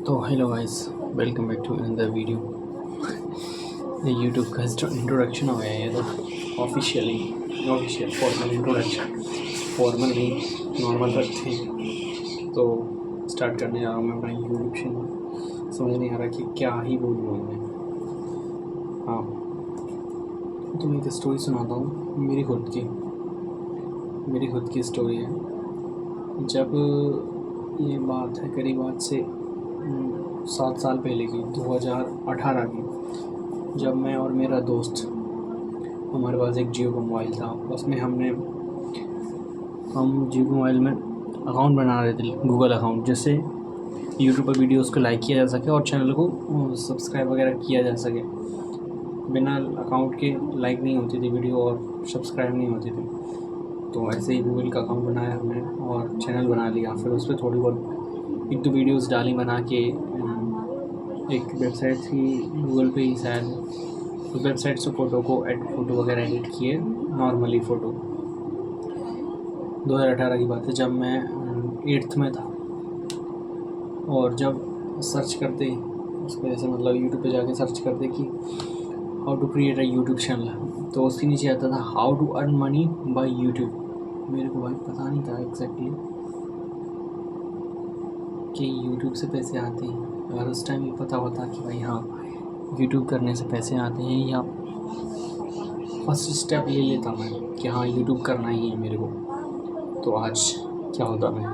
तो hello guys, welcome back to another video. ये YouTube का इंट्रोडक्शन हो गया है, ये तो ऑफिशियल फॉर्मल इंट्रोडक्शन। फॉर्मल नहीं, नॉर्मल रखते हैं। तो स्टार्ट करने जा रहा हूँ मैं अपना यूट्यूब चैनल। समझ नहीं आ रहा कि क्या ही बोलूँ मैं। हाँ, तो मैं एक स्टोरी सुनाता हूँ, मेरी खुद की स्टोरी है। जब ये बात है करीब आज से 7 साल पहले की, 2018 की, जब मैं और मेरा दोस्त, हमारे पास एक जियो का मोबाइल था। उसमें हम जियो मोबाइल में अकाउंट बना रहे थे, गूगल अकाउंट, जिससे यूट्यूब पर वीडियोस को लाइक किया जा सके और चैनल को सब्सक्राइब वगैरह किया जा सके। बिना अकाउंट के लाइक नहीं होती थी वीडियो और सब्सक्राइब नहीं होती थी। तो ऐसे ही गूगल का अकाउंट बनाया हमने और चैनल बना लिया। फिर उस पर थोड़ी बहुत 1-2 वीडियोस डाली बना के। एक वेबसाइट थी गूगल पे ही शायद, उस वेबसाइट से फ़ोटो वगैरह एडिट किए, नॉर्मली फ़ोटो। 2018 की बात है, जब मैं 8th में था। और जब सर्च करते उस पर, ऐसे मतलब यूट्यूब पे जाके सर्च करते कि how to create a YouTube channel, तो उसके नीचे आता था how to earn money by YouTube. मेरे को भाई पता नहीं था एग्जैक्टली कि यूट्यूब से पैसे आते हैं। अगर उस टाइम ये पता होता कि भाई हाँ, यूट्यूब करने से पैसे आते हैं, या फर्स्ट स्टेप ले लेता मैं कि हाँ यूट्यूब करना ही है मेरे को, तो आज क्या होता। मैं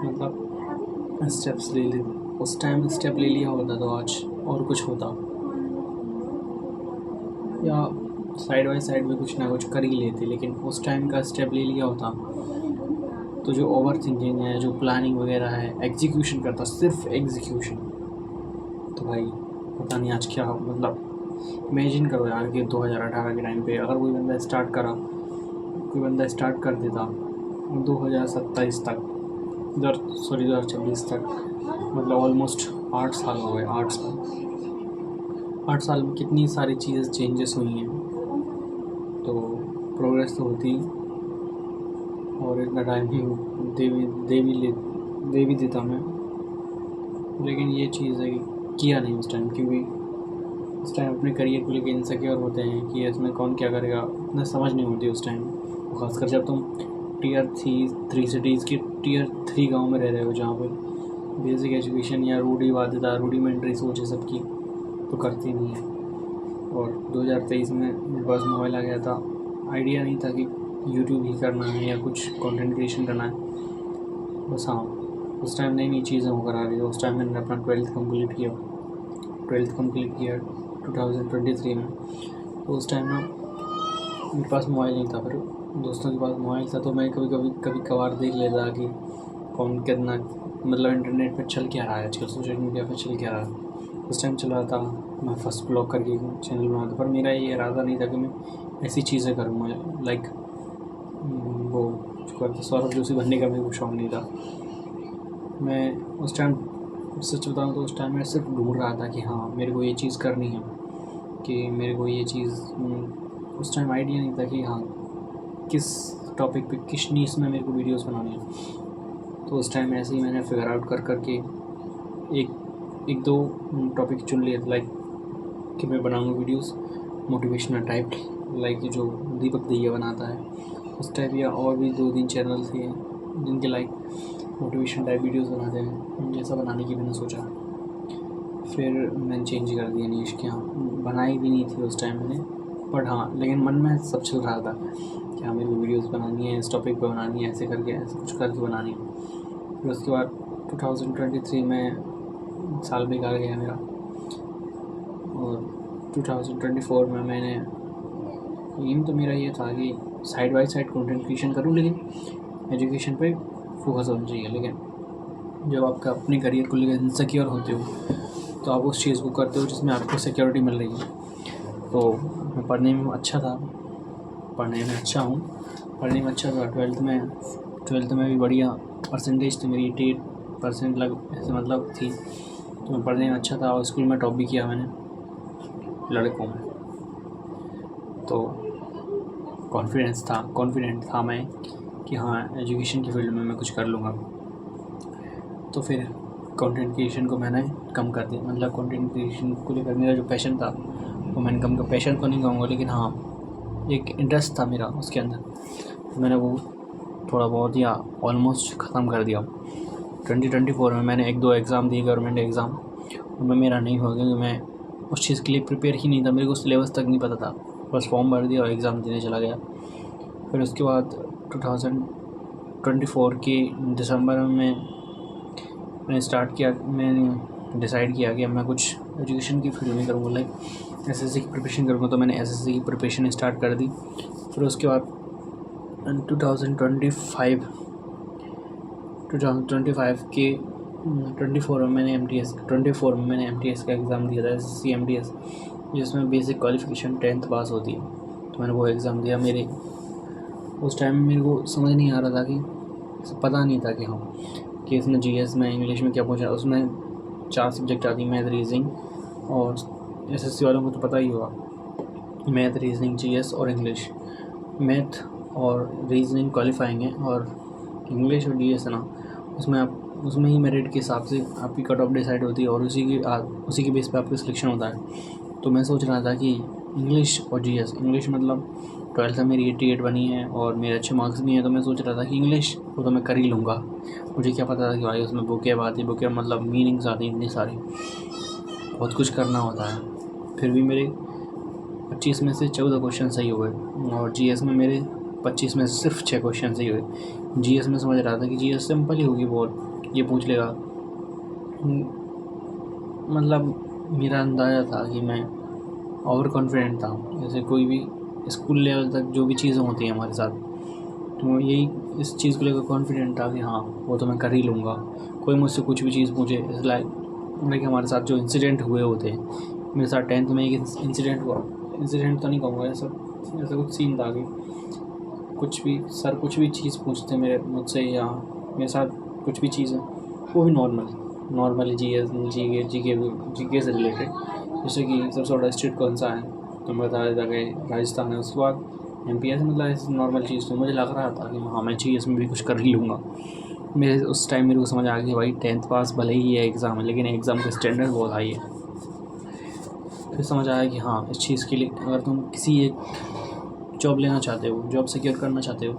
मतलब स्टेप्स ले ले उस टाइम स्टेप ले लिया होता तो आज और कुछ होता, या साइड बाय साइड में कुछ ना कुछ कर ही लेते। लेकिन उस टाइम का स्टेप ले लिया होता तो जो ओवर थिंकिंग है, जो प्लानिंग वगैरह है, एग्जीक्यूशन करता, सिर्फ एग्जीक्यूशन। तो भाई पता नहीं आज क्या, मतलब इमेजिन करो यार कि 2018 के टाइम पे अगर कोई बंदा स्टार्ट कर देता 2027 तक, 2026 तक, मतलब ऑलमोस्ट 8 साल हो गए। 8 साल में कितनी सारी चीज़ें चेंजेस हुई हैं। तो प्रोग्रेस तो होती, और इतना टाइम ही दे भी देता मैं। लेकिन ये चीज़ है कि किया नहीं उस टाइम, क्योंकि उस टाइम अपने करियर को लेकर इनसिक्योर होते हैं कि इसमें कौन क्या करेगा, इतना समझ नहीं होती उस टाइम। खासकर जब तुम टीयर 3 सिटीज़ के टीयर 3 गांव में रह रहे हो, जहाँ पर बेसिक एजुकेशन या रूडिमेंट्री सोच है सबकी, तो करती नहीं है। और 2023 में मेरे पास मोबाइल आ गया था, आइडिया नहीं था कि यूट्यूब ही करना है या कुछ कंटेंट क्रिएशन करना है। बस हाँ, उस टाइम नई नई चीज़ें होकर आ रही है। उस टाइम मैंने अपना 12th कंप्लीट किया 2023 में। तो उस टाइम ना मेरे पास मोबाइल नहीं था, फिर दोस्तों के पास मोबाइल था, तो मैं कभी कभार देख लेता कि कौन कितना, मतलब इंटरनेट पर चल क्या रहा है आजकल, सोशल मीडिया पर चल क्या रहा है। उस टाइम चल रहा था, मैं फर्स्ट ब्लॉग करके चैनल बनाता, पर मेरा ये इरादा नहीं था कि मैं ऐसी चीज़ें करूँगा, लाइक वो जो करते सौरभ जोशी बनने का मेरे को शौक नहीं था। मैं उस टाइम, सच बताऊँ तो उस टाइम मैं सिर्फ ढूंढ रहा था कि हाँ मेरे को ये चीज़ करनी है, कि मेरे को ये चीज़, उस टाइम आइडिया नहीं था कि हाँ किस टॉपिक पे, किस नीश में मेरे को वीडियोस बनानी है। तो उस टाइम ऐसे ही मैंने फिगर आउट करके एक दो टॉपिक चुन लिए, लाइक कि मैं बनाऊँगा वीडियोस मोटिवेशनल टाइप, लाइक जो दीपक दहिया बनाता है उस टाइप, या और भी 2-3 चैनल थे जिनके लाइक मोटिवेशन टाइप वीडियोस बनाते हैं, जैसा बनाने की मैंने सोचा। फिर मैंने चेंज कर दिया नीश, क्या बनाई भी नहीं थी उस टाइम मैंने, बट हाँ लेकिन मन में सब चल रहा था कि हाँ मेरे को वीडियोस बनानी है, इस टॉपिक पर बनानी है, ऐसे करके ऐसे कुछ करके बनानी है। फिर उसके बाद 2023 में साल बेकार गया मेरा, और 2024 में मैंने, एम तो मेरा ये था कि side by side content creation करूँ, लेकिन एजुकेशन पे फोकस होना चाहिए। लेकिन जब आपका अपने करियर को लेकर इनसिक्योर होते हो तो आप उस चीज़ को करते हो जिसमें आपको सिक्योरिटी मिल रही है। तो मैं पढ़ने में अच्छा था, पढ़ने में अच्छा था। 12th में भी बढ़िया परसेंटेज थी मेरी, 88% लग ऐसे मतलब थी। तो मैं पढ़ने में अच्छा था और स्कूल में टॉप भी किया मैंने लड़कों में। तो कॉन्फिडेंट था मैं कि हाँ एजुकेशन की फील्ड में मैं कुछ कर लूँगा। तो फिर कंटेंट क्रिएशन को मैंने कम कर दिया। मतलब कंटेंट क्रिएशन को लेकर मेरा जो पैशन था वो मैंने कम कर, पैशन तो नहीं कहूँगा लेकिन हाँ एक इंटरेस्ट था मेरा उसके अंदर, तो मैंने वो थोड़ा बहुत या ऑलमोस्ट ख़त्म कर दिया। 2024 में मैंने 1-2 एग्ज़ाम दिए, गवर्नमेंट एग्ज़ाम, उनमें मेरा नहीं हुआ क्योंकि मैं उस चीज़ के लिए प्रिपेयर ही नहीं था, मेरे को सिलेबस तक नहीं पता था, बस फॉर्म भर दिया और एग्ज़ाम देने चला गया। फिर उसके बाद 2024 के दिसंबर में मैंने डिसाइड किया कि मैं कुछ एजुकेशन की फील्ड में करूँगा, लाइक एसएससी की प्रिपरेशन करूँगा। तो मैंने एसएससी की प्रिपरेशन स्टार्ट कर दी। फिर उसके बाद 2025 के 24 में मैंने एमटीएस का एग्ज़ाम दिया था, एसएससी एमटीएस, जिसमें बेसिक क्वालिफ़िकेशन 10th पास होती है। तो मैंने वो एग्ज़ाम दिया। उस टाइम मेरे को समझ नहीं आ रहा था कि पता नहीं था कि इसमें जीएस में इंग्लिश में क्या पूछा। उसमें 4 सब्जेक्ट आती, मैथ, रीजनिंग, और एसएससी वालों को तो पता ही होगा, मैथ, रीजनिंग, जीएस और इंग्लिश। मैथ और रीजनिंग क्वालिफाइंग है, और इंग्लिश और जीएस है ना, उसमें ही मेरिट के हिसाब से आपकी कट ऑफ डिसाइड होती है और उसी के बेस पे आपका सिलेक्शन होता है। तो मैं सोच रहा था कि इंग्लिश और जीएस, इंग्लिश मतलब 12th में मेरी 88 बनी है और मेरे अच्छे मार्क्स भी हैं, तो मैं सोच रहा था कि इंग्लिश वो तो मैं कर ही लूँगा। मुझे क्या पता था कि भाई उसमें बुकेब आती, बुकेब मतलब मीनिंग्स आती इतनी सारी, बहुत कुछ करना होता है। फिर भी मेरे 25 में से 14 क्वेश्चन सही हुए, और जीएस में मेरे 25 में से सिर्फ 6 क्वेश्चन सही हुए। जीएस में समझ रहा था कि जीएस सिंपल ही होगी, बहुत ये पूछ लेगा। मतलब मेरा अंदाज़ा था कि मैं ओवर कॉन्फिडेंट था। जैसे कोई भी स्कूल लेवल तक जो भी चीज़ें होती हैं हमारे साथ, तो यही इस चीज़ को लेकर कॉन्फिडेंट था कि हाँ वो तो मैं कर ही लूँगा। कोई मुझसे कुछ भी चीज़ पूछे, इस लाइक हमारे साथ जो इंसिडेंट हुए होते हैं, मेरे साथ 10th में एक इंसिडेंट हुआ। इंसिडेंट तो नहीं कहूँगा, ऐसा कुछ सीन था कि कुछ भी चीज़ पूछते मुझसे, या मेरे साथ कुछ भी चीज़ है वो भी नॉर्मली जीके से रिलेटेड। जैसे कि सबसे बड़ा स्टेट कौन सा है, तो मैं बता देता कि राजस्थान है। उसके बाद एमपीएस, मतलब ऐसी नॉर्मल चीज़। तो मुझे लग रहा था कि हाँ मैं जीएस में भी कुछ कर ही लूँगा। उस टाइम मेरे को समझ आ गया भाई 10th पास भले ही ये एग्ज़ाम है, लेकिन एग्ज़ाम का स्टैंडर्ड बहुत हाई है। फिर समझ आया कि हाँ इस चीज़ के लिए अगर तुम किसी एक जॉब लेना चाहते हो, जॉब सिक्योर करना चाहते हो,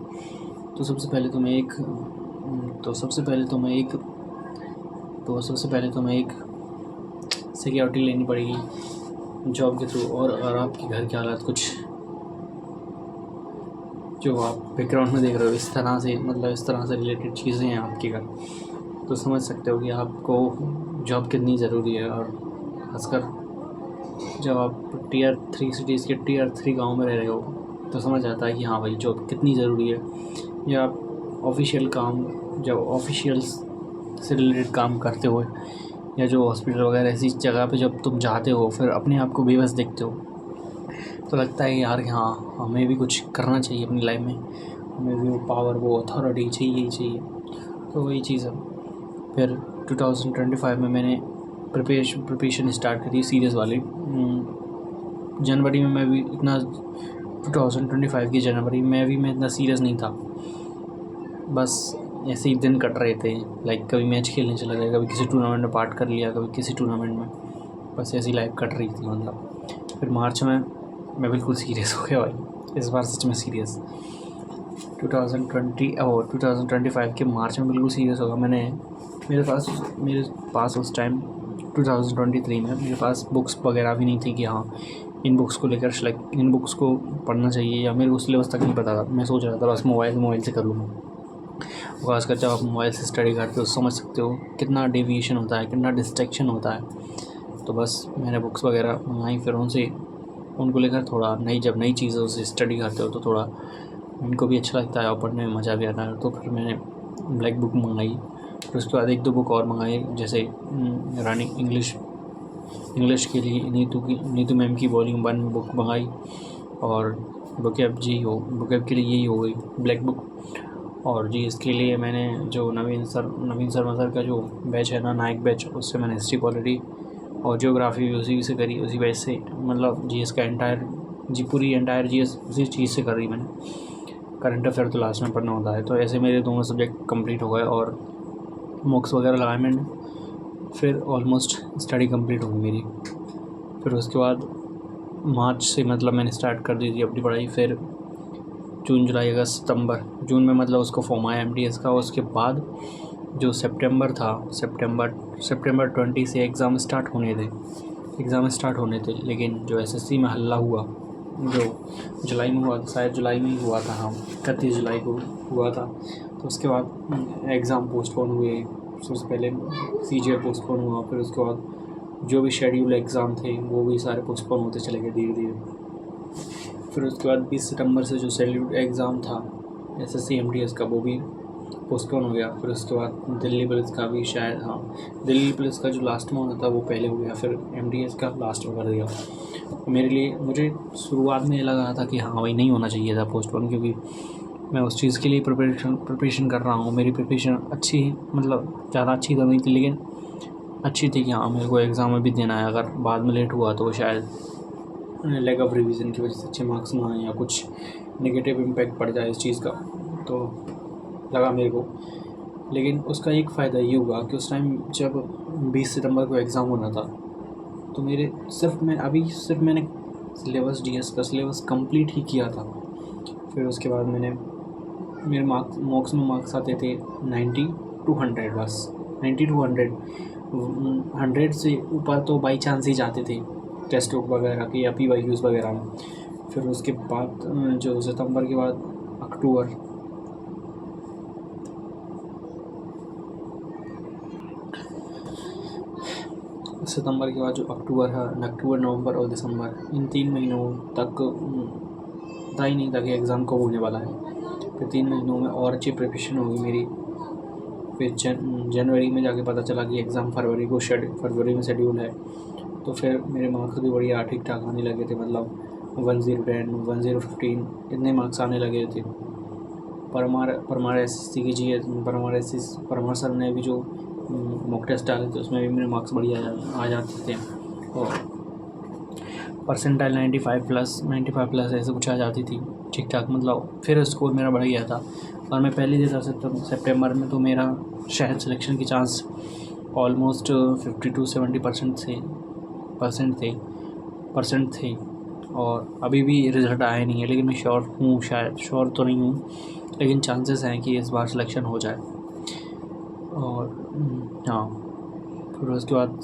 तो सबसे पहले तुम्हें एक सिक्योरिटी लेनी पड़ेगी जॉब के थ्रू। और अगर आपके घर के हालात कुछ जो आप बैकग्राउंड में देख रहे हो इस तरह से रिलेटेड चीज़ें हैं आपके घर, तो समझ सकते हो कि आपको जॉब कितनी ज़रूरी है। और खासकर जब आप टियर 3 सिटीज़ के टियर 3 गाँव में रह रहे हो, तो समझ आता है कि हाँ भाई जॉब कितनी ज़रूरी है। या आप जब ऑफिशियल से रिलेटेड काम करते हो, या जो हॉस्पिटल वगैरह ऐसी जगह पे जब तुम जाते हो, फिर अपने आप को बेबस देखते हो, तो लगता है यार कि हाँ हमें भी कुछ करना चाहिए अपनी लाइफ में, हमें भी वो पावर, वो अथॉरिटी चाहिए। तो वही चीज़ है। फिर 2025 में मैंने प्रिपरेशन स्टार्ट करी सीरियस वाली। जनवरी में मैं भी इतना 2025 की जनवरी में भी मैं इतना सीरियस नहीं था, बस ऐसे ही दिन कट रहे थे। लाइक कभी मैच खेलने चला गया, कभी किसी टूर्नामेंट में पार्ट कर लिया, कभी किसी टूर्नामेंट में, बस ऐसी लाइफ कट रही थी मतलब। फिर मार्च में मैं बिल्कुल सीरियस हो गया भाई, इस बार सच में सीरियस। 2025 के मार्च में बिल्कुल सीरियस होगा। मेरे पास उस टाइम 2023 में मेरे पास बुक्स वगैरह भी नहीं थी कि हाँ इन बुक्स को लेकर इन बुक्स को पढ़ना चाहिए, या मेरे को सिलेबस तक नहीं पता था। मैं सोच रहा था बस मोबाइल से कर लूँगा। खासकर जब आप मोबाइल से स्टडी करते हो समझ सकते हो कितना डेविएशन होता है, कितना डिस्ट्रैक्शन होता है। तो बस मैंने बुक्स वगैरह मंगाई, फिर उनको लेकर थोड़ा जब नई चीज़ों से स्टडी करते हो तो थोड़ा उनको भी अच्छा लगता है और पढ़ने में मज़ा भी आता है। तो फिर मैंने ब्लैक बुक मंगाई। फिर उसके बाद 1-2 बुक और मंगाई, जैसे रानी इंग्लिश के लिए नीतू मैम की वॉल्यूम 1 बुक मंगाई, और बुकेब के लिए यही हो गई ब्लैक बुक। और जी इसके लिए मैंने जो नवीन शर्मा सर का जो बैच है ना, नायक बैच, उससे मैंने हिस्ट्री, पॉलिटी और जियोग्राफी उसी से करी, उसी बैच से। मतलब जीएस का पूरी एंटायर जीएस उसी चीज़ से करी मैंने। करंट अफेयर तो लास्ट में पढ़ना होता है। तो ऐसे मेरे दोनों सब्जेक्ट कंप्लीट हो गए और मॉक्स वगैरह लगाए मैंने। फिर ऑलमोस्ट स्टडी कंप्लीट हो गई मेरी। फिर उसके बाद मार्च से मतलब मैंने स्टार्ट कर दी थी अपनी पढ़ाई। फिर जून जुलाई अगस्त सितंबर, जून में मतलब उसको फॉर्म आया MTS का। उसके बाद जो सितंबर था, सितंबर 20 से एग्ज़ाम स्टार्ट होने थे। लेकिन जो SSC में हल्ला हुआ, जो जुलाई में हुआ था, शायद जुलाई में ही हुआ था, हाँ 31 जुलाई को हुआ था। तो उसके बाद एग्ज़ाम पोस्टपोन हुए। सबसे पहले CGL पोस्टपोन हुआ, फिर उसके बाद जो भी शेड्यूल एग्ज़ाम थे वो भी सारे पोस्टपोन होते चले गए धीरे धीरे। फिर उसके बाद 20 सितंबर से जो शेड्यूल एग्ज़ाम था SSC MTS का वो भी पोस्टपोन हो गया। फिर उसके बाद दिल्ली पुलिस का भी शायद, हाँ दिल्ली पुलिस का जो लास्ट में होना था वो पहले हो गया, फिर MTS का लास्ट में कर दिया। मेरे लिए, मुझे शुरुआत में लग रहा था कि हाँ भाई नहीं होना चाहिए था पोस्टपोन, क्योंकि मैं उस चीज़ के लिए प्रिपरेशन कर रहा हूँ। मेरी प्रिपरेशन अच्छी, मतलब ज़्यादा अच्छी तो नहीं थी, लेकिन अच्छी थी कि हाँ मेरे को एग्ज़ाम में भी देना है। अगर बाद में लेट हुआ तो शायद लैक ऑफ रिवीजन की वजह से अच्छे मार्क्स ना आए या कुछ नेगेटिव इम्पैक्ट पड़ जाए इस चीज़ का, तो लगा मेरे को। लेकिन उसका एक फ़ायदा ये हुआ कि उस टाइम जब 20 सितंबर को एग्ज़ाम होना था तो मैंने सिलेबस DS का सिलेबस कंप्लीट ही किया था। फिर उसके बाद मेरे मॉक्स में मार्क्स आते थे 90 to 100, बस 90 to 100 से ऊपर तो बाई चांस ही जाते थे टेस्ट बुक वगैरह के या PYQs वगैरह में। फिर उसके बाद जो सितंबर के बाद अक्टूबर, जो अक्टूबर है, अक्टूबर नवंबर और दिसंबर, इन 3 महीनों तक पता ही नहीं था कि एग्ज़ाम कब होने वाला है। फिर 3 महीनों में और अच्छी प्रिपरेशन होगी मेरी। फिर जनवरी में जाके पता चला कि एग्ज़ाम फरवरी में शेड्यूल है। तो फिर मेरे मार्क्स भी बढ़िया ठीक ठाक आने लगे थे, मतलब 1010 1015 इतने मार्क्स आने लगे थे। परमार SSC की परमार सर ने भी जो मॉक टेस्ट डाले थे उसमें भी मेरे मार्क्स बढ़िया आ जाते थे, और परसेंटाइल 95 प्लस ऐसे कुछ आ जाती थी ठीक ठाक, मतलब फिर स्कोर मेरा बढ़ गया था। और मैं पहले देता सितंबर में, तो मेरा शायद सिलेक्शन की चांस ऑलमोस्ट 50 to 70% थे। और अभी भी रिज़ल्ट आया नहीं है, लेकिन मैं श्योर तो नहीं हूँ, लेकिन चांसेस हैं कि इस बार सिलेक्शन हो जाए। और हाँ, फिर उसके बाद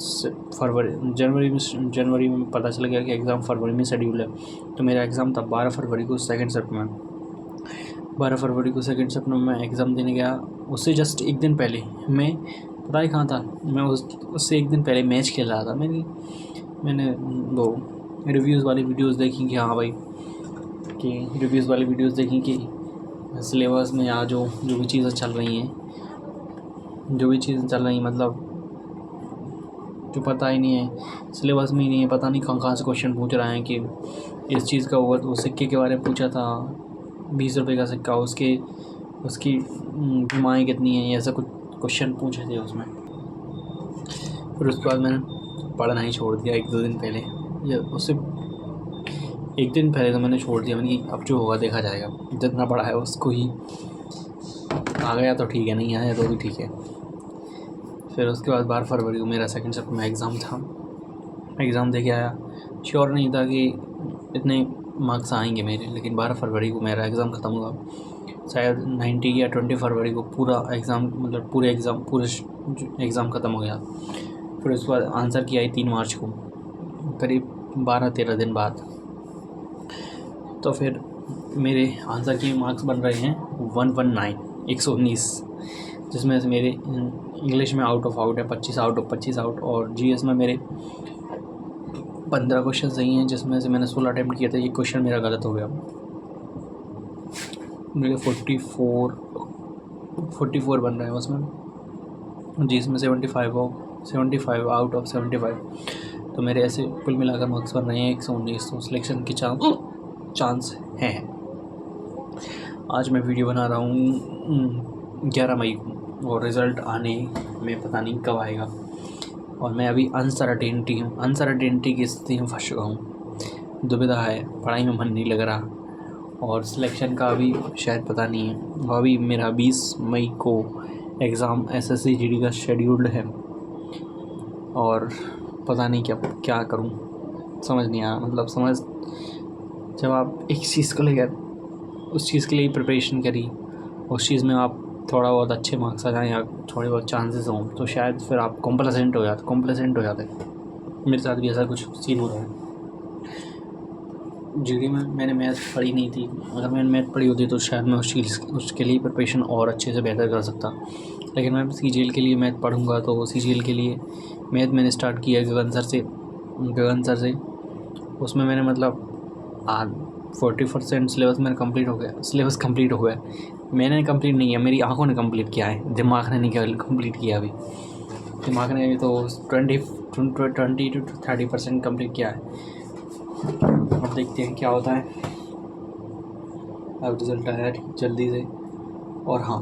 जनवरी में पता चल गया कि एग्ज़ाम फरवरी में शेड्यूल है। तो मेरा एग्ज़ाम था 12 फरवरी को सेकेंड शिफ्ट में। 12 फरवरी को सेकेंड शिफ्ट में मैं एग्ज़ाम देने गया। उससे जस्ट एक दिन पहले मैं, पता ही कहाँ था, मैं उससे एक दिन पहले मैच खेल रहा था। मैंने वो रिव्यूज़ वाली वीडियोज़ देखी कि हाँ भाई, कि सिलेबस में या जो भी चीज़ें चल रही हैं, मतलब जो पता ही नहीं है, सिलेबस में ही नहीं है, पता नहीं कहाँ से क्वेश्चन पूछ रहे हैं। कि इस चीज़ का वो सिक्के के बारे में पूछा था, 20 रुपये का सिक्का, उसकी घुमाएँ कितनी है, ऐसा कुछ क्वेश्चन पूछे थे उसमें। फिर उसके बाद मैंने पढ़ना ही छोड़ दिया 1-2 दिन पहले, या उससे एक दिन पहले तो मैंने छोड़ दिया। मैंने अब जो होगा देखा जाएगा, जितना पढ़ा है उसको ही, आ गया तो ठीक है, नहीं आया तो भी ठीक है। फिर उसके बाद 12 फरवरी को मेरा सेकंड शिफ्ट में एग्ज़ाम था। एग्ज़ाम दे के आया, श्योर नहीं था कि इतने मार्क्स आएंगे मेरे, लेकिन 12 फरवरी को मेरा एग्ज़ाम ख़त्म हुआ। शायद 19 या 20 फरवरी को पूरा एग्ज़ाम ख़त्म हो गया। फिर उसके बाद आंसर की आई 3 मार्च को, करीब 12-13 दिन बाद। तो फिर मेरे आंसर के मार्क्स बन रहे हैं 119, जिसमें से मेरे इंग्लिश में आउट है 25 आउट ऑफ 25 आउट, और GS में मेरे 15 क्वेश्चन सही हैं, जिसमें से मैंने 16 अटैम्प्ट किए थे। एक क्वेश्चन मेरा गलत हो गया। मेरे 44 बन रहे हैं उसमें, जिसमें 75 आउट ऑफ 75। तो मेरे ऐसे कुल मिलाकर मार्क्स बन रहे हैं 119। तो सिलेक्शन की चांस है। आज मैं वीडियो बना रहा हूँ 11 मई को, और रिज़ल्ट आने में पता नहीं कब आएगा। और मैं अभी अनसर्टेनिटी की स्थिति में फंस चुका हूँ। दुविधा है, पढ़ाई में मन नहीं लग रहा, और सिलेक्शन का अभी शायद पता नहीं है। अभी मेरा 20 मई को एग्ज़ाम SSC GD का शेड्यूल्ड है, और पता नहीं क्या क्या करूं, समझ नहीं आया। मतलब जब आप एक चीज़ को लेकर उस चीज़ के लिए प्रिपरेशन करी, उस चीज़ में आप थोड़ा बहुत अच्छे मार्क्स आ जाएँ या थोड़े बहुत चांसेस हों, तो शायद फिर आप कॉम्प्लेसेंट हो जाते। मेरे साथ भी ऐसा कुछ सीन हो रहा है। जीडी में मैंने मैथ पढ़ी नहीं थी, अगर मैंने मैथ पढ़ी होती तो शायद मैं उसके लिए प्रिपरेशन और अच्छे से बेहतर कर सकता। लेकिन मैं CGL के लिए मैथ पढ़ूँगा, तो CGL के लिए मैथ मैंने स्टार्ट किया गगन सर से। उसमें मैंने मतलब 40% सिलेबस मेरा कंप्लीट हो गया। मैंने कंप्लीट नहीं किया, मेरी आंखों ने कंप्लीट किया है, दिमाग ने नहीं कंप्लीट किया अभी। दिमाग ने अभी तो 20 to 30% कंप्लीट किया है। अब देखते हैं क्या होता है। अब रिज़ल्ट आया जल्दी से। और हाँ,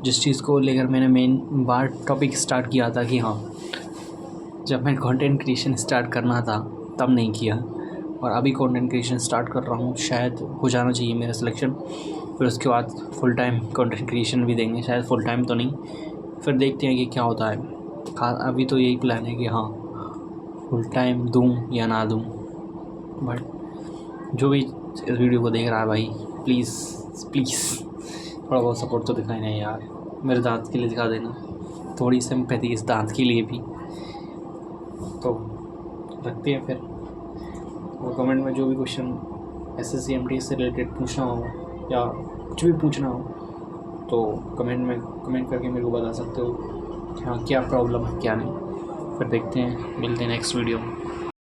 जिस चीज़ को लेकर मैंने मेन बार टॉपिक स्टार्ट किया था कि हाँ, जब मैं कंटेंट क्रिएशन स्टार्ट करना था तब नहीं किया, और अभी कंटेंट क्रिएशन स्टार्ट कर रहा हूँ, शायद हो जाना चाहिए मेरा सिलेक्शन। फिर उसके बाद फुल टाइम कंटेंट क्रिएशन भी देंगे, शायद फुल टाइम तो नहीं, फिर देखते हैं कि क्या होता है। अभी तो यही प्लान है कि हाँ, फुल टाइम दूँ या ना दूँ। बट जो भी इस वीडियो को देख रहा है भाई, प्लीज़ थोड़ा बहुत सपोर्ट तो दिखाई नहीं यार, मेरे दांत के लिए दिखा देना, थोड़ी सिंपैथी इस दांत के लिए भी। तो रखते हैं फिर, और कमेंट में जो भी क्वेश्चन SSC MTS से रिलेटेड पूछना हो या कुछ भी पूछना हो तो कमेंट करके मेरे को बता सकते हो। हाँ, क्या प्रॉब्लम है क्या नहीं। फिर देखते हैं, मिलते हैं नेक्स्ट वीडियो में।